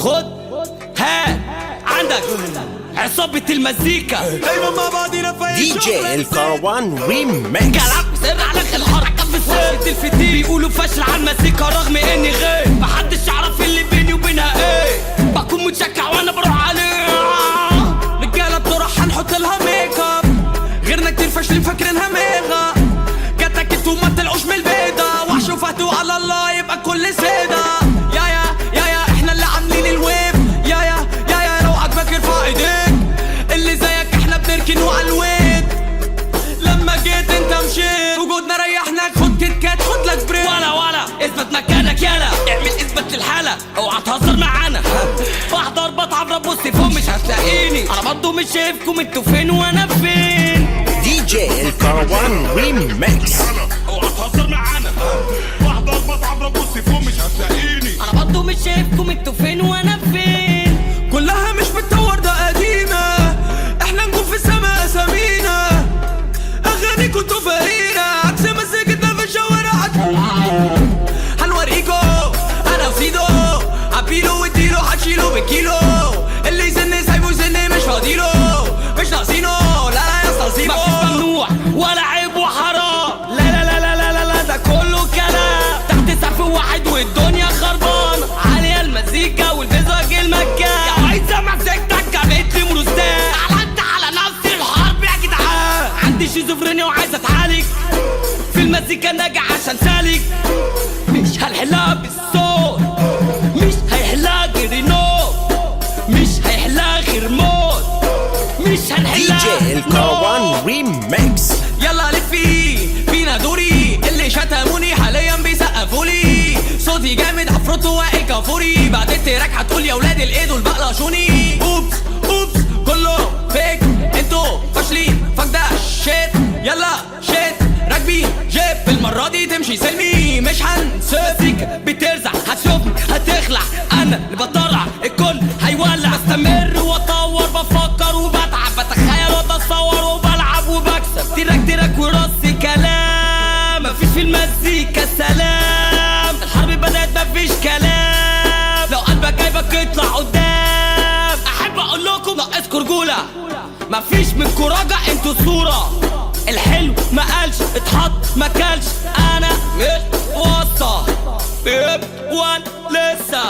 خد هات عندك عصابة المزيكا دايما مع بعضينا في دي جي الكروان ريميكس. كلام سر على الحركة في السير الفتيل بيقولوا فشل على المزيكا رغم اني غير محدش يعرف اللي بيني وبينها ايه. بكون متشجع وانا بروح عليها رجالة بتروح هنحط لها ميك اب غيرنا كتير فاشلين فاكرينها ميغا جاتك انتوا ما طلعوش من البيضة وحشوا فهتوا على الله يبقى كل سيدة. يا احنا اللي عاملين الويب يا لو عجبك ارفع ايديك اللي زيك احنا بنركنه على الويب. لما جيت انت مشيت وجودنا ريحناك خد كيت كات خد لك بريك ولا اثبت مكانك يالا اعمل اثبت للحالة اوعى تهزر معانا بحضر بتعب ببص فوق مش هتلاقيني انا برضه مش شايفكم انتوا فين وانا فين. دي جي الكروان ريميكس. اوعى تهزر معانا بحضر بتعب ببص فوق مش هتلاقيني انا برضه مش شايفكم انتوا فين وانا فين. كلها مش بتطور ده قديمة احنا نكون في السما اسامينا اغاني كنتوا فقيرة عكس مزيكتنا في الشوارع هنوريكو انا وسيدو عبيلو واديلو هتشيلو بالكيلو اللي يزن سايبه يزن مش فاضيلو مش ناقصينه لا يا اسطى سيبه مفيش ممنوع ولا عيب وحرام لا ده كله كلام تحت سقف واحد والدنيا خربانة عليها المزيكا والفيزاج المكان يا عايز مزيكتك جابت لي مروستان علنت على نفسي الحرب يا جدعان عندي شيزوفرينيا وعايز اتعالج في المزيكا ناجح عشان سالك مش هنحلها بالصوت مش هيحلها غير نوت مش هيحلها غير موت مش دي هنحلها جي الكروان ريميكس. يلا لفي فينا دوري اللي شتموني حاليا بيسقفولي صوتي جامد عفروتو واقي كافوري بعد التراك هتقول يا ولاد الايه دول بقلشوني اوبس كله فيك انتوا فاشلين فاك ده شيت يلا شيت راكبين جيب المرة دي تمشي سلمي مش هنسيبك بترزع هتشوفني هتخلع انا اللي بطلع الكل هيولع بستمر واطور بفكر وبتعب بتخيل وبتصور وبلعب وبكسب تراك وراسي كلام مفيش في المزيكا سلام الحرب بدأت مفيش كلام لو قلبك جايبك اطلع قدام احب اقول لكم ناقصكوا رجولة مفيش منكوا راجع انتوا الصورة الحلو ما قالش اتحط ما كلش انا مش وسط بيب وان لسه